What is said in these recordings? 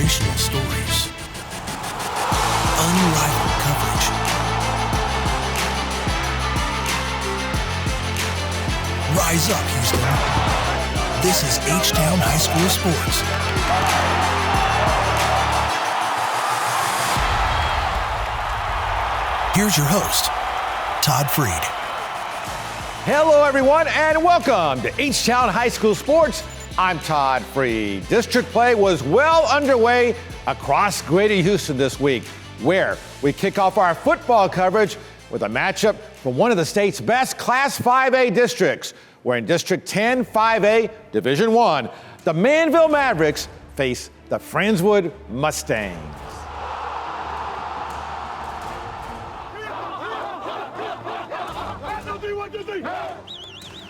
inspirational stories, unrivaled coverage, rise up, Houston. This is H-Town High School Sports. Here's your host, Todd Freed. Hello, everyone, and welcome to H-Town High School Sports. I'm Todd Freed. District play was well underway across Greater Houston this week, where we kick off our football coverage with a matchup from one of the state's best Class 5A districts, where in District 10, 5A, Division I, the Manville Mavericks face the Friendswood Mustangs.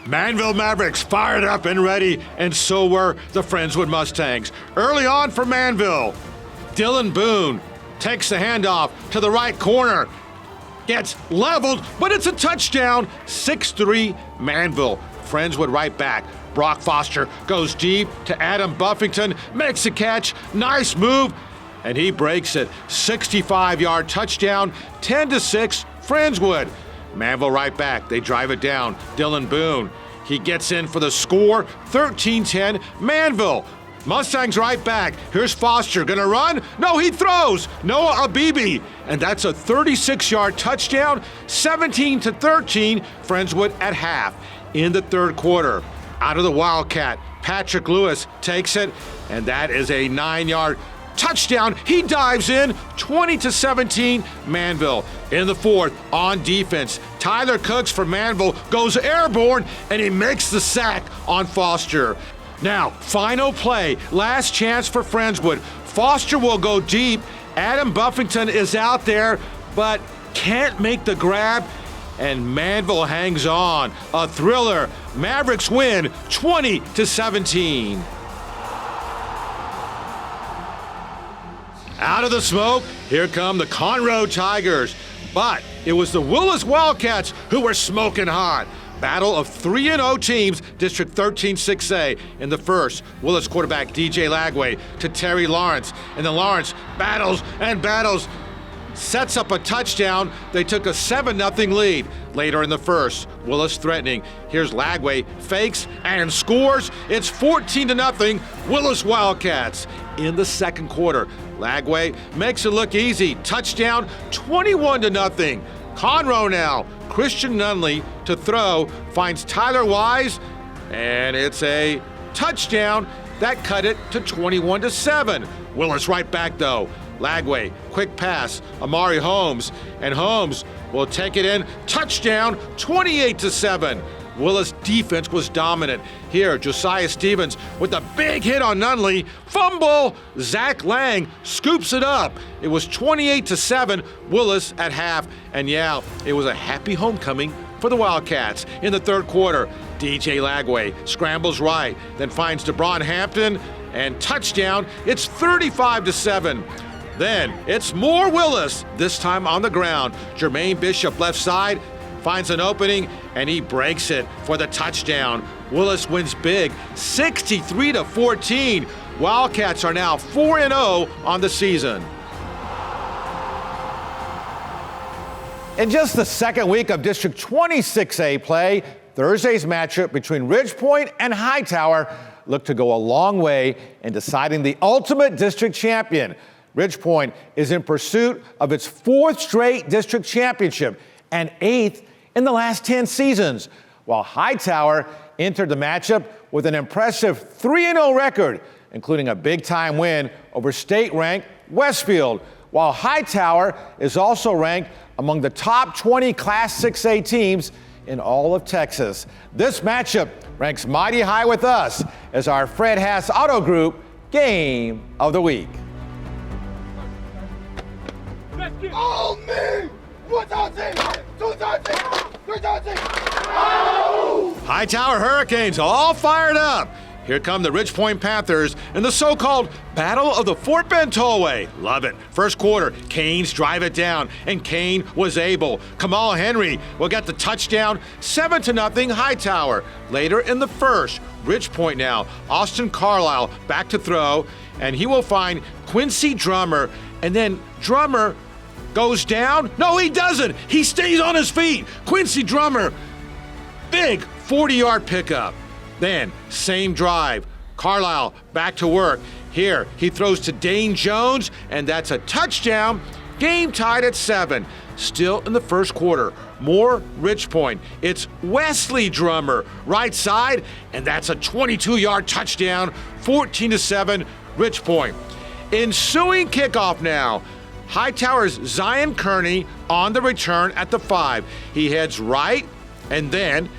Manville Mavericks fired up and ready, and so were the Friendswood Mustangs. Early on for Manville, Dylan Boone takes the handoff to the right corner. Gets leveled, but it's a touchdown. 6-3 Manville. Friendswood right back. Brock Foster goes deep to Adam Buffington, makes a catch, nice move, and he breaks it. 65-yard touchdown, 10-6 Friendswood. Manville right back, they drive it down. Dylan Boone, he gets in for the score, 13-10 Manville. Mustangs right back, here's Foster, gonna run? No, he throws, Noah Abibi, and that's a 36-yard touchdown, 17-13 Friendswood at half. In the third quarter, out of the Wildcat, Patrick Lewis takes it, and that is a 9-yard touchdown. He dives in, 20-17 Manville. In the fourth, on defense, Tyler Cooks for Manville goes airborne, and he makes the sack on Foster. Now, final play, last chance for Friendswood. Foster will go deep. Adam Buffington is out there, but can't make the grab, and Manville hangs on. A thriller. Mavericks win 20-17. Out of the smoke, here come the Conroe Tigers. But it was the Willis Wildcats who were smoking hot. Battle of 3-0 teams, District 13 6A. In the first, Willis quarterback DJ Lagway to Terry Lawrence. And then Lawrence battles and battles, sets up a touchdown. They took a 7-0 lead. Later in the first, Willis threatening. Here's Lagway, fakes and scores. It's 14-0 Willis Wildcats. In the second quarter, Lagway makes it look easy. Touchdown, 21-0. Conroe now. Christian Nunley to throw, finds Tyler Wise, and it's a touchdown. That cut it to 21-7. Willis right back though. Lagway, quick pass, Amari Holmes, and Holmes will take it in. Touchdown, 28-7. Willis defense was dominant. Here, Josiah Stevens with a big hit on Nunley. Fumble! Zach Lang scoops it up. It was 28-7, Willis at half. And yeah, it was a happy homecoming for the Wildcats. In the third quarter, DJ Lagway scrambles right, then finds DeBron Hampton, and touchdown. It's 35-7. Then it's more Willis, this time on the ground. Jermaine Bishop left side, finds an opening, and he breaks it for the touchdown. Willis wins big, 63-14. Wildcats are now 4-0 on the season. In just the second week of District 26A play, Thursday's matchup between Ridgepoint and Hightower looked to go a long way in deciding the ultimate district champion. Ridgepoint is in pursuit of its 4th straight district championship and 8th in the last 10 seasons, while Hightower entered the matchup with an impressive 3-0 record, including a big-time win over state-ranked Westfield, while Hightower is also ranked among the top 20 Class 6A teams in all of Texas. This matchup ranks mighty high with us as our Fred Haas Auto Group Game of the Week. All me! Hightower Hurricanes all fired up. Here come the Ridge Point Panthers in the so-called Battle of the Fort Bend Tollway. Love it. First quarter, Canes drive it down, and Kane was able. Kamal Henry will get the touchdown, 7-0 Hightower. Later in the first, Ridge Point now, Austin Carlisle back to throw, and he will find Quincy Drummer, and then Drummer goes down. No, he doesn't. He stays on his feet. Quincy Drummer, big 40-yard pickup. Then, same drive, Carlisle back to work. Here, he throws to Dane Jones, and that's a touchdown. Game tied at 7. Still in the first quarter, more Ridge Point. It's Wesley Drummer, right side, and that's a 22-yard touchdown, 14-7, Ridge Point. Ensuing kickoff now, Hightower's Zion Kearney on the return at the 5. He heads right, and then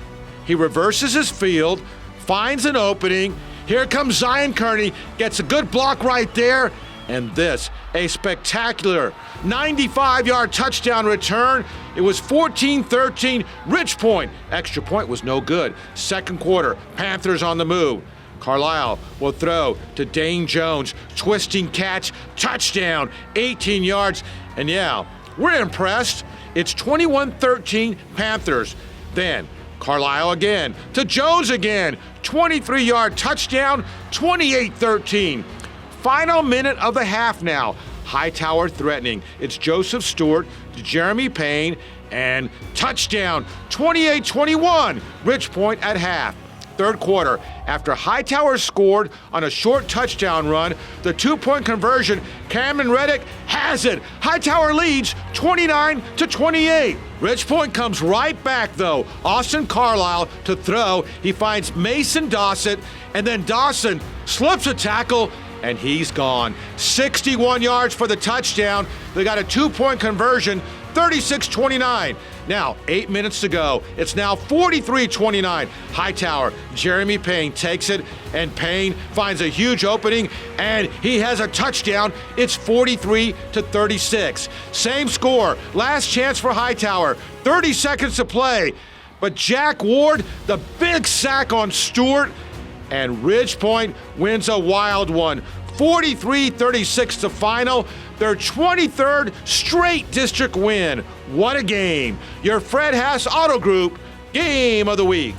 he reverses his field, finds an opening. Here comes Zion Kearney, gets a good block right there, and this, a spectacular 95-yard touchdown return. It was 14-13, Ridge Point. Extra point was no good. Second quarter, Panthers on the move. Carlisle will throw to Dane Jones, twisting catch, touchdown, 18 yards, and yeah, we're impressed. It's 21-13 Panthers. Then Carlisle again to Jones again, 23-yard touchdown, 28-13. Final minute of the half now. Hightower threatening. It's Joseph Stewart to Jeremy Payne, and touchdown, 28-21, Ridge Point at half. Third quarter, after Hightower scored on a short touchdown run, the two-point conversion, Cameron Reddick has it. Hightower leads 29-28. Ridge Point comes right back though. Austin Carlisle to throw. He finds Mason Dossett, and then Dawson slips a tackle, and he's gone. 61 yards for the touchdown. They got a two-point conversion, 36-29. Now, 8 minutes to go. It's now 43-29. Hightower, Jeremy Payne takes it, and Payne finds a huge opening, and he has a touchdown. It's 43-36. Same score. Last chance for Hightower. 30 seconds to play. But Jack Ward, the big sack on Stewart, and Ridge Point wins a wild one. 43-36 to final. Their 23rd straight district win. What a game. Your Fred Haas Auto Group Game of the Week.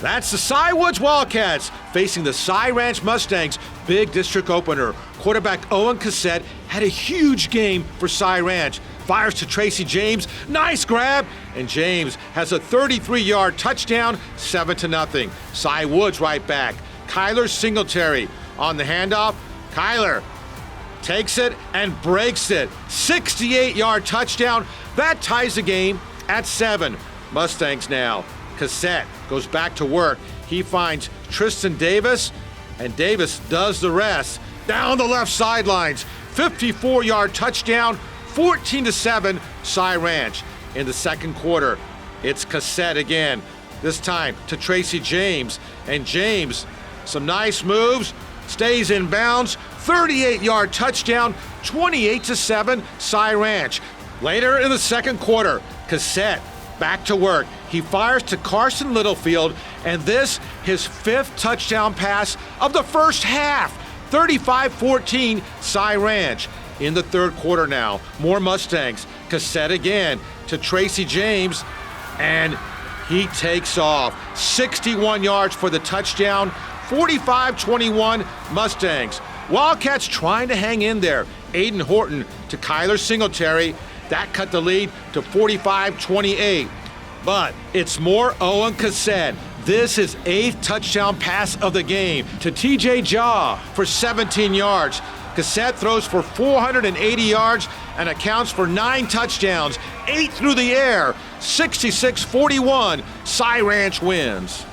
That's the Cy Woods Wildcats facing the Cy Ranch Mustangs big district opener. Quarterback Owen Cassette had a huge game for Cy Ranch. Fires to Tracy James, nice grab, and James has a 33-yard touchdown, 7-0. Cy Woods right back. Kyler Singletary on the handoff. Kyler takes it and breaks it. 68-yard touchdown. That ties the game at 7. Mustangs now. Cassette goes back to work. He finds Tristan Davis, and Davis does the rest. Down the left sidelines. 54-yard touchdown, 14-7, Cy Ranch. In the second quarter, it's Cassette again. This time to Tracy James, and James, some nice moves, stays in bounds, 38-yard touchdown, 28-7, Cy Ranch. Later in the second quarter, Cassette back to work. He fires to Carson Littlefield, and this, his 5th touchdown pass of the first half. 35-14, Cy Ranch. In the third quarter now, more Mustangs. Cassette again to Tracy James, and he takes off. 61 yards for the touchdown, 45-21 Mustangs. Wildcats trying to hang in there. Aiden Horton to Kyler Singletary. That cut the lead to 45-28. But it's more Owen Cassette. This is 8th touchdown pass of the game to TJ Jaw for 17 yards. Cassette throws for 480 yards and accounts for 9 touchdowns, 8 through the air. 66-41, Cy Ranch wins.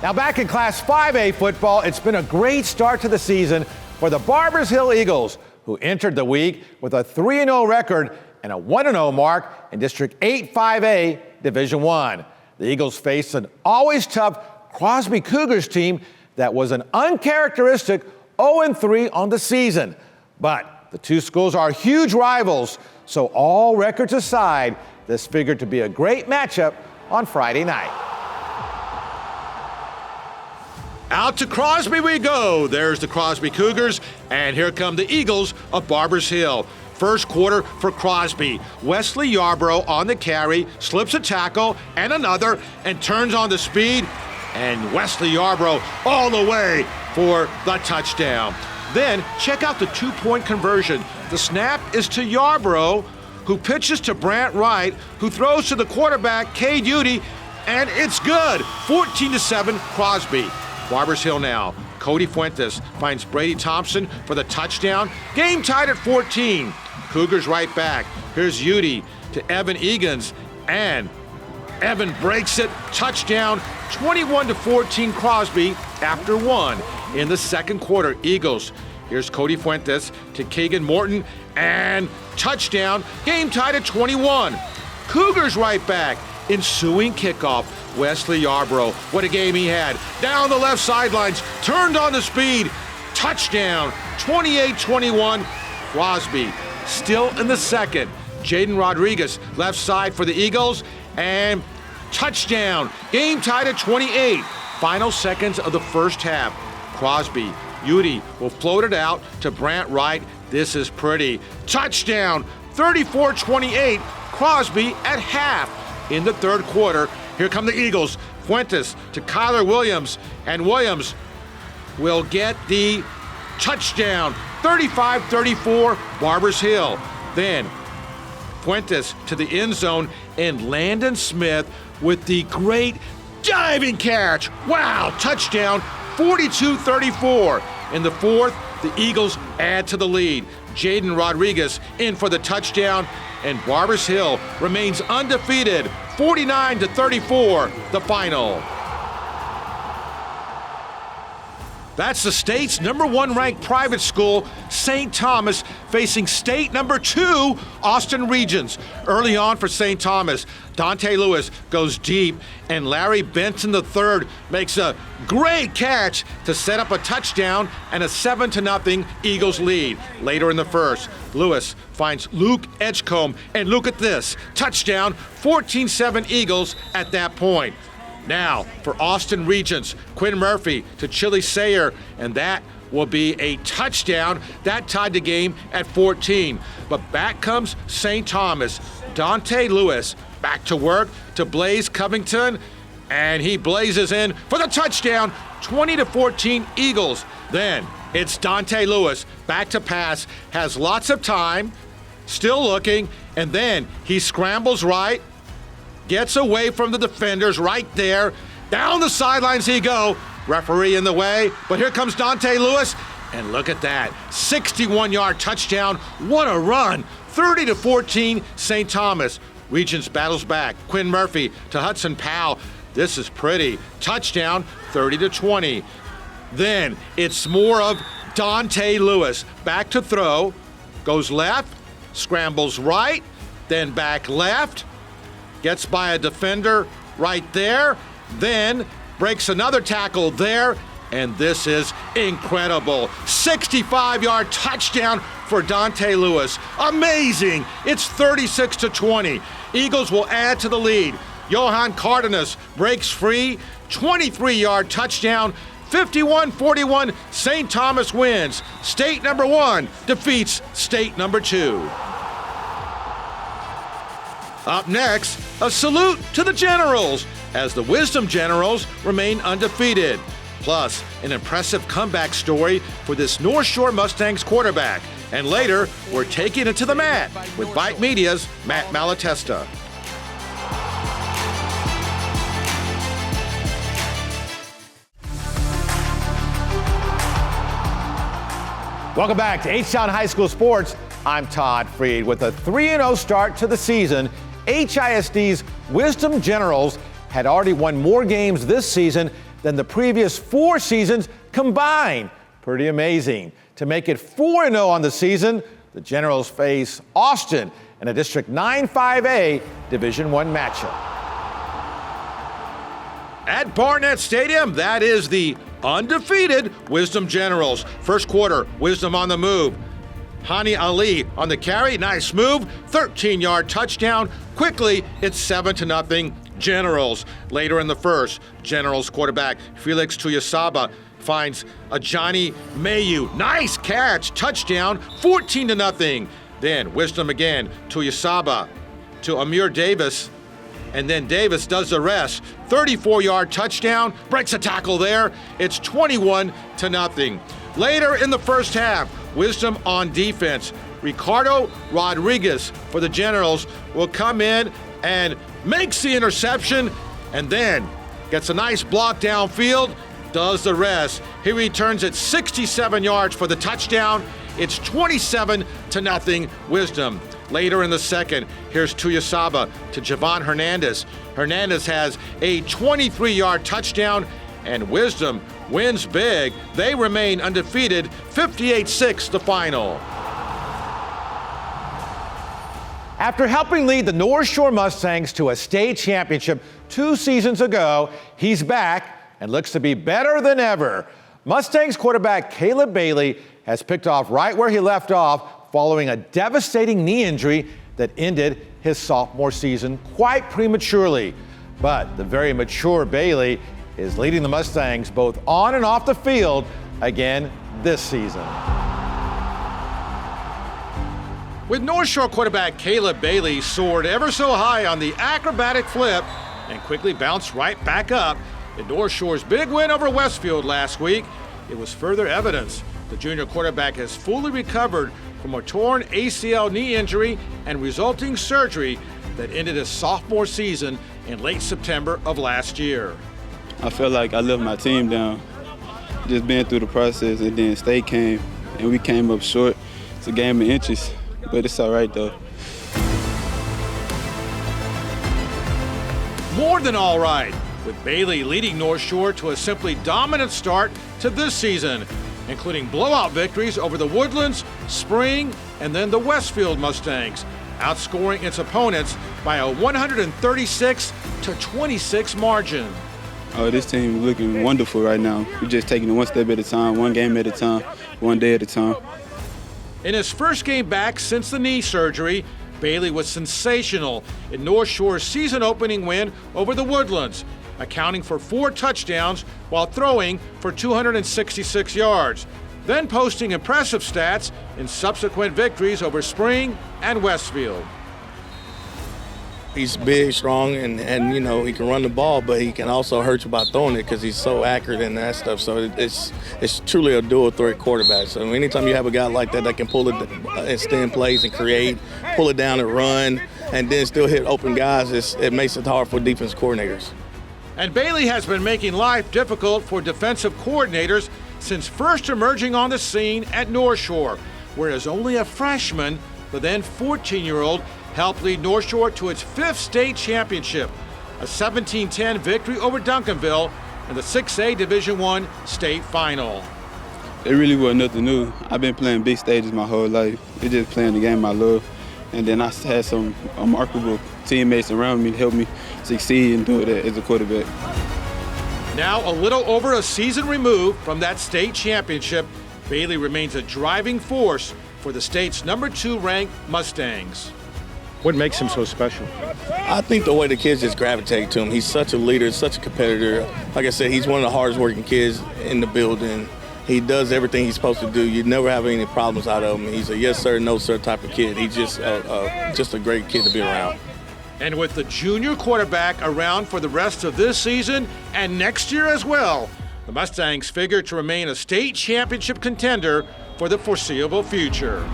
Now back in Class 5A football, it's been a great start to the season for the Barbers Hill Eagles, who entered the week with a 3-0 record and a 1-0 mark in District 8 5A Division I. The Eagles faced an always tough Crosby Cougars team that was an uncharacteristic 0-3 on the season. But the two schools are huge rivals, so all records aside, This figured to be a great matchup on Friday night. Out to Crosby we go. There's the Crosby Cougars, and here come the Eagles of Barbers Hill. First quarter for Crosby. Wesley Yarbrough on the carry, slips a tackle and another, and turns on the speed. And Wesley Yarbrough all the way for the touchdown. Then check out the two-point conversion. The snap is to Yarbrough, who pitches to Brant Wright, who throws to the quarterback, Cade Udy, and it's good. 14-7 Crosby. Barbers Hill now. Cody Fuentes finds Brady Thompson for the touchdown. Game tied at 14. Cougars right back. Here's Udy to Evan Egan's, and Evan breaks it. Touchdown. 21-14 Crosby after one in the second quarter. Eagles. Here's Cody Fuentes to Keegan Morton, and touchdown. Game tied at 21. Cougars right back. Ensuing kickoff. Wesley Yarbrough, what a game he had. Down the left sidelines, turned on the speed. Touchdown. 28-21 Crosby. Still in the second. Jaden Rodriguez, left side for the Eagles, and touchdown. Game tied at 28. Final seconds of the first half. Crosby, Udy will float it out to Brant Wright. This is pretty. Touchdown. 34-28 Crosby at half. In the third quarter, here come the Eagles. Fuentes to Kyler Williams, and Williams will get the touchdown. 35-34 Barbers Hill. Then Fuentes to the end zone, and Landon Smith with the great diving catch. Wow, touchdown. 42-34. In the fourth, the Eagles add to the lead. Jaden Rodriguez in for the touchdown, and Barbers Hill remains undefeated. 49-34, the final. That's the state's #1 ranked private school, St. Thomas, facing state #2, Austin Regents. Early on for St. Thomas, Dante Lewis goes deep, and Larry Benson III makes a great catch to set up a touchdown and a 7-0 Eagles lead. Later in the first, Lewis finds Luke Edgecombe, and look at this, touchdown, 14-7 Eagles at that point. Now, for Austin Regents, Quinn Murphy to Chili Sayer, and that will be a touchdown. That tied the game at 14. But back comes St. Thomas. Dante Lewis back to work to Blaze Covington, and he blazes in for the touchdown. 20-14 Eagles. Then it's Dante Lewis back to pass, has lots of time, still looking, and then he scrambles right, gets away from the defenders right there. Down the sidelines he go. Referee in the way, but here comes Dante Lewis, and look at that, 61-yard touchdown. What a run. 30-14 St. Thomas. Regents battles back. Quinn Murphy to Hudson Powell. This is pretty. Touchdown, 30-20. Then it's more of Dante Lewis. Back to throw. Goes left, scrambles right, then back left. Gets by a defender right there, then breaks another tackle there, and this is incredible. 65-yard touchdown for Dante Lewis. Amazing. It's 36-20. Eagles will add to the lead. Johan Cardenas breaks free. 23-yard touchdown. 51-41, St. Thomas wins. State #1 defeats state #2. Up next, a salute to the Generals, as the Wisdom Generals remain undefeated. Plus, an impressive comeback story for this North Shore Mustangs quarterback. And later, we're taking it to the mat with Bite Media's Matt Malatesta. Welcome back to H-Town High School Sports. I'm Todd Freed. With a 3-0 start to the season, HISD's Wisdom Generals had already won more games this season than the previous 4 seasons combined. Pretty amazing. To make it 4-0 on the season, the Generals face Austin in a District 9-5A Division I matchup. At Barnett Stadium, that is the undefeated Wisdom Generals. First quarter, Wisdom on the move. Hani Ali on the carry, nice move, 13-yard touchdown. Quickly, it's 7-0 Generals. Later in the first, Generals quarterback Felix Tuyasaba finds a Johnny Mayu. Nice catch, touchdown, 14-0. Then Wisdom again, Tuyasaba to Amir Davis, and then Davis does the rest. 34-yard touchdown, breaks a tackle there. It's 21-0. Later in the first half, Wisdom on defense. Ricardo Rodriguez for the Generals will come in and makes the interception, and then gets a nice block downfield, does the rest. He returns it 67 yards for the touchdown. It's 27-0 Wisdom. Later in the second, here's Tuyasaba to Javon Hernandez. Hernandez has a 23-yard touchdown, and Wisdom wins big. They remain undefeated, 58-6 the final. After helping lead the North Shore Mustangs to a state championship 2 seasons ago, he's back and looks to be better than ever. Mustangs quarterback Caleb Bailey has picked off right where he left off following a devastating knee injury that ended his sophomore season quite prematurely. But the very mature Bailey is leading the Mustangs both on and off the field again this season. With North Shore quarterback Caleb Bailey soared ever so high on the acrobatic flip and quickly bounced right back up in North Shore's big win over Westfield last week, it was further evidence the junior quarterback has fully recovered from a torn ACL knee injury and resulting surgery that ended his sophomore season in late September of last year. I felt like I let my team down, just being through the process, and then state came, and we came up short. It's a game of inches, but it's all right, though. More than all right, with Bailey leading North Shore to a simply dominant start to this season, including blowout victories over the Woodlands, Spring, and then the Westfield Mustangs, outscoring its opponents by a 136-26 margin. Oh, this team is looking wonderful right now. We're just taking it one step at a time, one game at a time, one day at a time. In his first game back since the knee surgery, Bailey was sensational in North Shore's season-opening win over the Woodlands, accounting for 4 touchdowns while throwing for 266 yards, then posting impressive stats in subsequent victories over Spring and Westfield. He's big, strong, and you know, he can run the ball, but he can also hurt you by throwing it because he's so accurate and that stuff. So it's truly a dual threat quarterback. So anytime you have a guy like that that can pull it, extend plays and create, pull it down and run, and then still hit open guys, it makes it hard for defense coordinators. And Bailey has been making life difficult for defensive coordinators since first emerging on the scene at North Shore, where as only a freshman, the then 14-year-old helped lead North Shore to its 5th state championship, a 17-10 victory over Duncanville in the 6A Division I state final. It really was nothing new. I've been playing big stages my whole life. It's just playing the game I love. And then I had some remarkable teammates around me to help me succeed and do it as a quarterback. Now a little over a season removed from that state championship, Bailey remains a driving force for the state's number 2 ranked Mustangs. What makes him so special? I think the way the kids just gravitate to him. He's such a leader, such a competitor. Like I said, he's one of the hardest working kids in the building. He does everything he's supposed to do. You never have any problems out of him. He's a yes sir, no sir type of kid. He's just a great kid to be around. And with the junior quarterback around for the rest of this season and next year as well, the Mustangs figure to remain a state championship contender for the foreseeable future.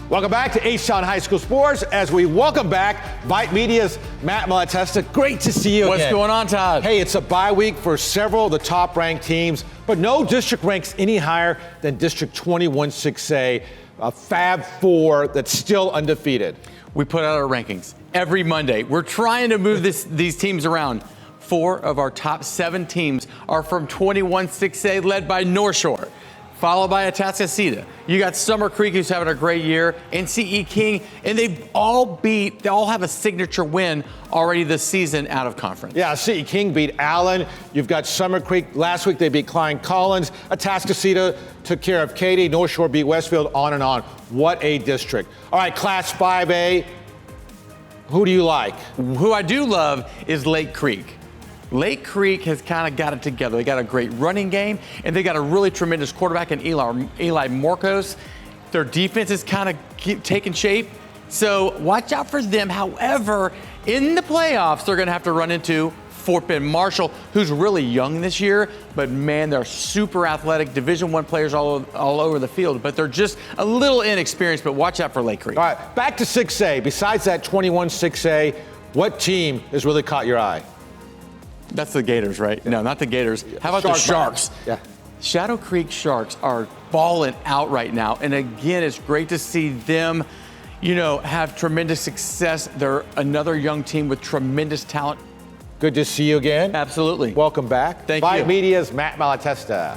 Welcome back to H-Town High School Sports as we welcome back Vite Media's Matt Malatesta. Great to see you What's again. going on, Todd? Hey, it's a bye week for several of the top-ranked teams, but no district ranks any higher than District 21 6A, a Fab 4 that's still undefeated. We put out our rankings every Monday. We're trying to move these teams around. 4 of our top 7 teams are from 21 6A, led by North Shore. followed by Atascocita. You got Summer Creek, who's having a great year, and CE King, and they all have a signature win already this season out of conference. Yeah, CE King beat Allen. You've got Summer Creek. Last week they beat Klein Collins. Atascocita took care of Katy. North Shore beat Westfield, on and on. What a district. All right, Class 5A. Who do you like? Who I do love is Lake Creek. Lake Creek has kind of got it together. They got a great running game, and they got a really tremendous quarterback in Eli Morcos. Their defense is kind of taking shape, so watch out for them. However, in the playoffs, they're going to have to run into Fort Bend Marshall, who's really young this year, but man, they're super athletic, Division I players all over the field, but they're just a little inexperienced, but watch out for Lake Creek. All right, back to 6A. Besides that 21-6A, what team has really caught your eye? That's the Gators, right? No, not the Gators. How about the Sharks? Yeah. Shadow Creek Sharks are balling out right now. And again, it's great to see them, have tremendous success. They're another young team with tremendous talent. Good to see you again. Absolutely. Welcome back. Thank you. Five Media's Matt Malatesta.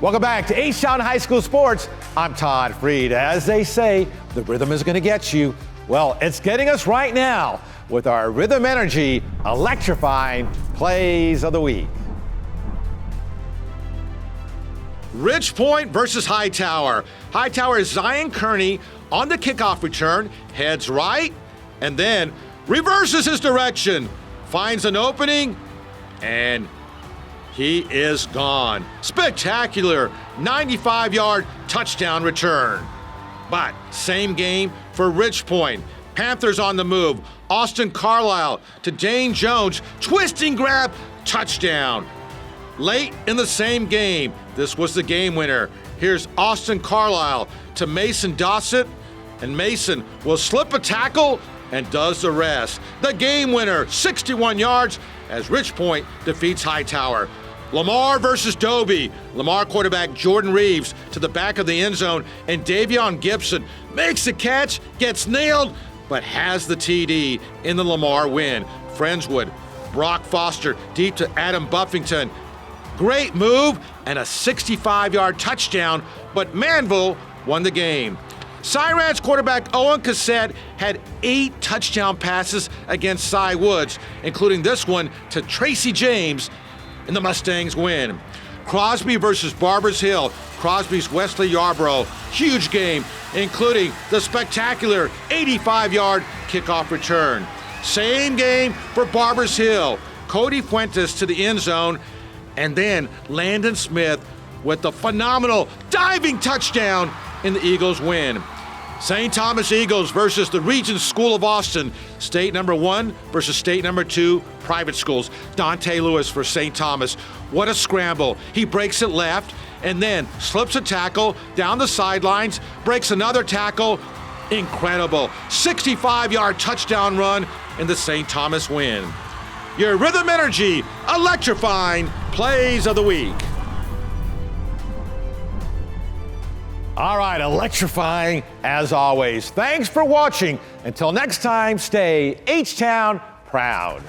Welcome back to H-Town High School Sports. I'm Todd Freed. As they say, the rhythm is going to get you. Well, it's getting us right now with our Rhythm Energy electrifying plays of the week. Ridge Point versus Hightower. Hightower's Zion Kearney on the kickoff return, heads right, and then reverses his direction, finds an opening, and he is gone. Spectacular 95-yard touchdown return. But same game for Ridge Point. Panthers on the move. Austin Carlisle to Dane Jones, twisting grab, touchdown. Late in the same game, this was the game winner. Here's Austin Carlisle to Mason Dossett, and Mason will slip a tackle and does the rest. The game winner, 61 yards, as Ridge Point defeats Hightower. Lamar versus Dobie. Lamar quarterback Jordan Reeves to the back of the end zone, and Davion Gibson makes the catch, gets nailed, but has the TD in the Lamar win. Friendswood, Brock Foster deep to Adam Buffington. Great move and a 65-yard touchdown, but Manville won the game. Cyran's quarterback Owen Cassett had 8 touchdown passes against Cy Woods, including this one to Tracy James, and the Mustangs win. Crosby versus Barbers Hill. Crosby's Wesley Yarborough. Huge game, including the spectacular 85-yard kickoff return. Same game for Barbers Hill. Cody Fuentes to the end zone, and then Landon Smith with the phenomenal diving touchdown in the Eagles win. St. Thomas Eagles versus the Regents School of Austin. State number 1 versus state number 2 private schools. Dante Lewis for St. Thomas. What a scramble. He breaks it left and then slips a tackle down the sidelines, breaks another tackle. Incredible. 65-yard touchdown run in the St. Thomas win. Your Rhythm Energy electrifying plays of the week. All right, electrifying as always. Thanks for watching. Until next time, stay H-Town proud.